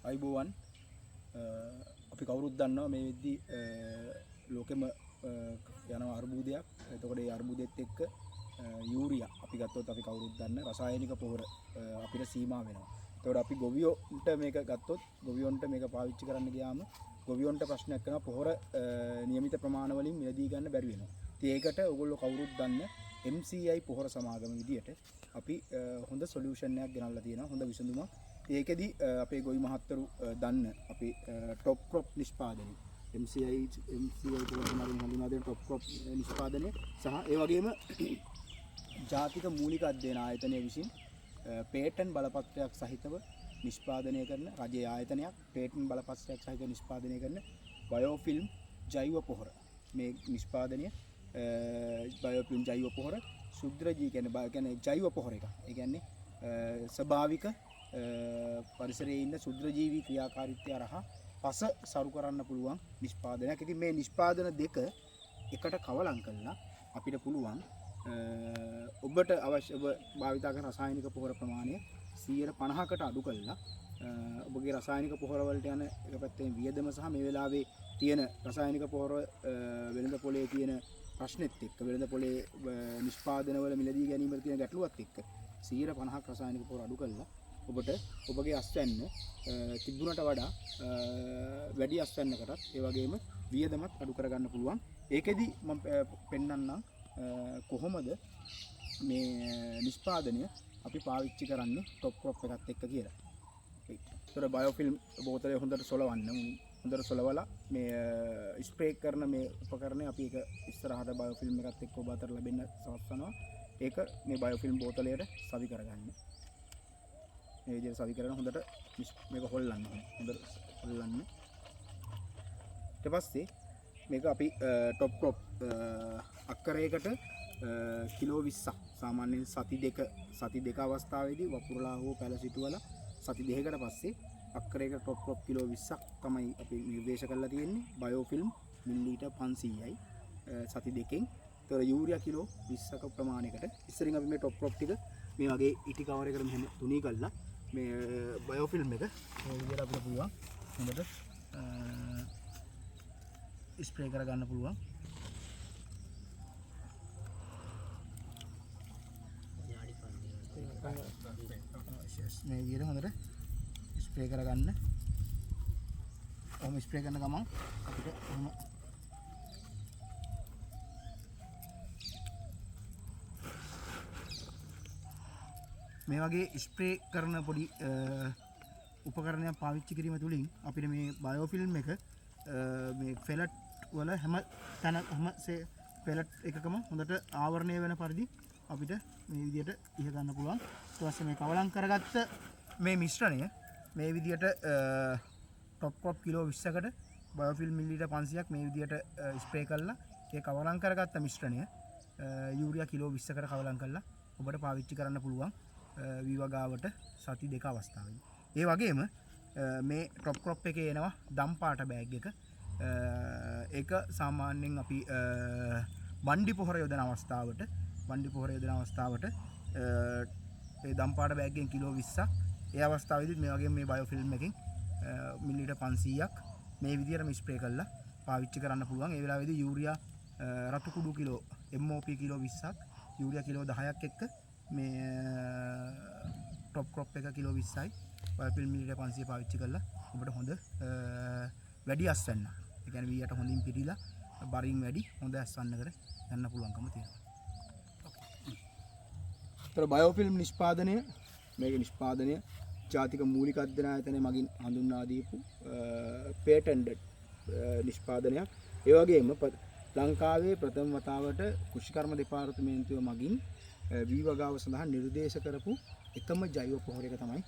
අයිබෝවන් අපි කවුරුත් දන්නවා මේ වෙද්දි ලෝකෙම යන අර්බුදයක්. එතකොට ඒ අර්බුදෙත් එක්ක යූරියා අපි ගත්තොත් අපි කවුරුත් දන්න රසායනික පොහොර අපිට සීමා වෙනවා. එතකොට අපි ගොවියොන්ට මේක ගත්තොත් ගොවියොන්ට මේක පාවිච්චි කරන්න ගියාම ගොවියොන්ට ප්‍රශ්නයක් කරනවා පොහොර නියමිත ප්‍රමාණ වලින් මිලදී ගන්න බැරි වෙනවා. ඉතින් ඒකට ඔයගොල්ලෝ කවුරුත් දන්න MCI පොහොර සමාගම විදියට අපි හොඳ සොලියුෂන් එකක් ගෙනල්ලා තියෙනවා. හොඳ විසඳුමක්. ඒකෙදි අපේ ගොවි මහත්තරු දන්න අපි টොප් ක්‍රොප් නිෂ්පාදනය MCI පොහොරමාරින් හඳුනා දෙන টොප් ක්‍රොප් නිෂ්පාදනය සහ ඒ වගේම ජාතික මූලික අධ්‍යයන ආයතනය විසින් පේටන්ට් බලපත්‍රයක් සහිතව නිෂ්පාදනය කරන රජයේ ආයතනයක් පේටන්ට් බලපත්‍රයක් සහිතව නිෂ්පාදනය කරන බයෝෆිල්ම් ජෛව පොහොර මේ නිෂ්පාදනය බයෝෆිල්ම් ජෛව පොහොර ශුද්‍රජී කියන්නේ ජෛව පොහොර එක. ඒ කියන්නේ ස්වභාවික පරිසරයේ ඉන්න ශුද්‍රජීවී ක්‍රියාකාරීත්වය හරහා පස සරු කරන්න පුළුවන් නිෂ්පාදනයක්. ඉතින් මේ නිෂ්පාදන දෙක එකට කවලම් කළා අපිට පුළුවන් ඔබට අවශ්‍ය ඔබ භාවිතා කරන රසායනික පොහොර ප්‍රමාණය 50%කට අඩු කළා ඔබගේ රසායනික පොහොර වලට යන එක පැත්තෙන් වියදම සහ මේ වෙලාවේ තියෙන රසායනික පොහොර වෙළඳ පොලේ තියෙන ප්‍රශ්නෙත් එක්ක වෙළඳ පොලේ නිෂ්පාදන වල මිලදී ගැනීම වල තියෙන ගැටලුවත් එක්ක 50% රසායනික පොහොර අඩු කළා ඔබට ඔබගේ අස්වැන්න තිබුණට වඩා වැඩි අස්වැන්නකටත් ඒ වගේම වියදමත් අඩු කරගන්න පුළුවන්. ඒකෙදි මම පෙන්නන්නම් කොහොමද මේ නිෂ්පාදනය අපි පාවිච්චි කරන්නේ টොප් ක්‍රොප් එකත් එක්ක කියලා. ඒතර බයෝෆිල්ම් බෝතලේ හොඳට සොලවන්න හොඳට සොලවලා මේ ස්ප්‍රේ කරන මේ උපකරණය අපි ඒක ඉස්සරහට බයෝෆිල්ම් එකත් එක්ක ඔබ අතර ලැබෙන්න සලස්වනවා. ඒක මේ බයෝෆිල්ම් බෝතලයට සවි කරගන්න. මේ විදිහට සවි කරගෙන හොඳට මේක හොල්ලන්න හොඳට හොල්ලන්න. ඊට පස්සේ මේක අපි টොප් ක්‍රොප් අක්කරයකට කිලෝ 20ක් සාමාන්‍යයෙන් සති දෙක අවස්ථාවේදී වපුරලා හෝ පැල සිටුවලා සති දෙකකට පස්සේ අක්කරයකට টොප් ක්‍රොප් කිලෝ 20ක් තමයි අපි නිර්දේශ කරලා තියෙන්නේ. බයෝෆිල්ම් මිලිලීටර් 500යි සති දෙකෙන්. ඒතර යූරියා කිලෝ 20ක ප්‍රමාණයකට ඉස්සරින් අපි මේ টොප් ක්‍රොප් ටික මේ වගේ ඉටි කවර් එකකට මෙහෙම තුනී කරලා මේ බයෝෆිල්ම් එක මේ විදිහට අපිට පුළුවන් හොඳට ස්ප්‍රේ කරගන්න පුළුවන්. මේ විදිහට හොඳට ස්ප්‍රේ කරගන්න. ඔහොම ස්ප්‍රේ කරන ගමන් අපිට ඔහොම මේ වගේ ස්ප්‍රේ කරන පොඩි උපකරණයක් පාවිච්චි කිරීම තුළින් අපිට මේ බයෝෆිල්ම් එක මේ ෆෙලට් වල හැම ෆෙලට් එකකම හොඳට ආවරණය වෙන පරිදි අපිට මේ විදිහට ඉහ ගන්න පුළුවන්. ඊට පස්සේ මේ කවලම් කරගත්ත මේ මිශ්‍රණය මේ විදිහට টොප් ක්‍රොප් කිලෝ 20කට බයෝෆිල්ම් මිලිලීටර් 500ක් මේ විදිහට ස්ප්‍රේ කරලා ඒ කවලම් කරගත්ත මිශ්‍රණය යූරියා කිලෝ 20කට කවලම් කරලා ඔබට පාවිච්චි කරන්න පුළුවන් විවගාවට සති දෙක අවස්ථාවේදී. ඒ වගේම මේ টොප් ක්‍රොප් එකේ එනවා දම් පාට බෑග් එක. ඒක සාමාන්‍යයෙන් අපි බණ්ඩි පොහොර යොදන අවස්ථාවට ඒ දම් පාට බෑග් එකෙන් කිලෝ 20ක් ඒ අවස්ථාවේදී මේ වගේ මේ බයෝෆිල්ම් එකෙන් මිලිලීටර් 500ක් මේ විදිහටම ස්ප්‍රේ කරලා පාවිච්චි කරන්න පුළුවන්. ඒ වෙලාවේදී යූරියා රතු කුඩු කිලෝ MOP කිලෝ 20ක් යූරියා කිලෝ 10ක් එක්ක මේ টොප් ක්‍රොප් එක කිලෝ 20යි බයෝෆිල්ම් මිලිලීටර් 500 පාවිච්චි කරලා ඔබට හොඳ වැඩි අස්වැන්න. ඒ කියන්නේ වීයට හොඳින් පිටිලා බරින් වැඩි හොඳ අස්වැන්නකට යන්න පුළුවන්කම තියෙනවා. ඒතර බයෝෆිල්ම් නිෂ්පාදනය මේක නිෂ්පාදනය ජාතික මූලික අධ්‍යයන ආයතනය මගින් හඳුන්වා දීපු පේටන්ටඩ් නිෂ්පාදනයක්. ඒ වගේම ලංකාවේ ප්‍රථම වතාවට කෘෂිකර්ම දෙපාර්තමේන්තුව මගින් වී වගාව සඳහා නිර්දේශ කරපු එකම ජෛව පොහොර එක තමයි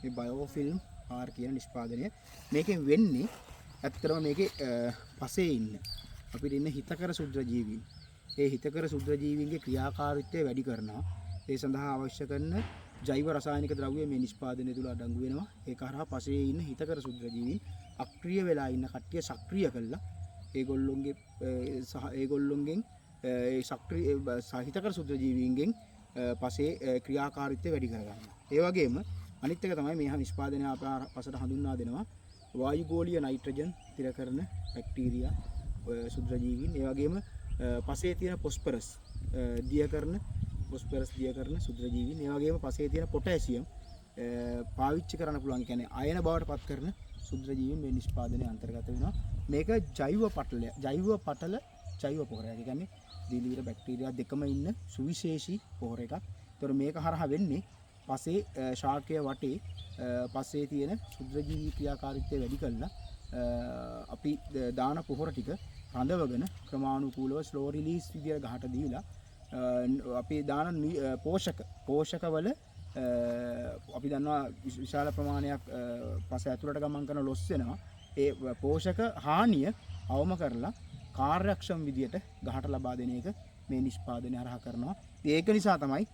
මේ බයෝෆිල්ම් R කියන නිෂ්පාදනය. මේකෙන් වෙන්නේ ඇත්තටම මේකේ පසේ ඉන්න අපිට ඉන්න හිතකර ශුද්‍රජීවීන්. ඒ හිතකර ශුද්‍රජීවීන්ගේ ක්‍රියාකාරීත්වය වැඩි කරනවා. ඒ සඳහා අවශ්‍ය කරන ජෛව රසායනික ද්‍රව්‍ය මේ නිෂ්පාදනය තුළ අඩංගු වෙනවා. ඒක හරහා පසේ ඉන්න හිතකර ශුද්‍රජීවීන් අක්‍රිය වෙලා ඉන්න කට්ටිය සක්‍රිය කළා. ඒගොල්ලොන්ගෙන් ඒ සහිතකර ශුද්‍රජීවීන්ගෙන් පසේ ක්‍රියාකාරීත්වය වැඩි කරගන්නවා. ඒ වගේම අනිත් එක තමයි මේ නිෂ්පාදනය අප පසට හඳුන්වා දෙනවා වායුගෝලීය නයිට්‍රජන් තිර කරන බැක්ටීරියා සුද්‍රජීවීන් ඒ වගේම පසේ තියෙන ෆොස්ෆරස් දිය කරන සුද්‍රජීවීන් ඒ වගේම පසේ තියෙන පොටෑසියම් පාවිච්චි කරන්න පුළුවන් කියන්නේ අයන බවට පත් කරන සුද්‍රජීවීන් මේ නිෂ්පාදනයේ අන්තර්ගත වෙනවා. මේක ජෛව පටල ජෛව පොහොරයක්. ඒ කියන්නේ දිලීර බැක්ටීරියා දෙකම ඉන්න සුවිශේෂී පොහොර එකක්. ඒතර මේක හරහා වෙන්නේ පසේ ශාකය වටේ පසේ තියෙන සුද්‍රජීවී ක්‍රියාකාරීත්වය වැඩි කරලා අපි දාන පොහොර ටික රඳවගෙන ක්‍රමානුකූලව ස්ලෝ රිලීස් විදියට ගහට දීලා අපි දාන පෝෂකවල අපි දන්නවා විශාල ප්‍රමාණයක් පස ඇතුළට ගමන් කරන ලොස් වෙනවා. ඒ පෝෂක හානිය අවම කරලා කාර්යක්ෂම විදියට ගහට ලබා දෙන එක මේ නිෂ්පාදනය හරහා කරනවා. ඒක නිසා තමයි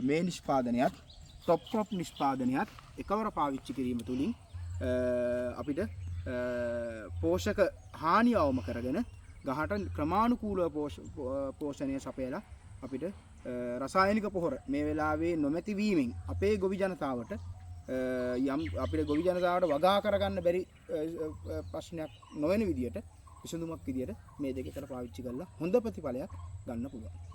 මේ නිෂ්පාදනයත් ටොප් ක්‍රොප් නිෂ්පාදනයත් එකවර පාවිච්චි කිරීම තුළින් අපිට පෝෂක හානිය අවම කරගෙන ගහට ක්‍රමානුකූලව පෝෂණය සපයලා අපිට රසායනික පොහොර මේ වෙලාවේ නොමැති වීමෙන් අපේ ගොවි ජනතාවට යම් අපිට ගොවි ජනතාවට වගා කරගන්න බැරි ප්‍රශ්නයක් නොවන විදියට විසඳුමක් විදියට මේ දෙක එකට පාවිච්චි කරලා හොඳ ප්‍රතිඵලයක් ගන්න පුළුවන්.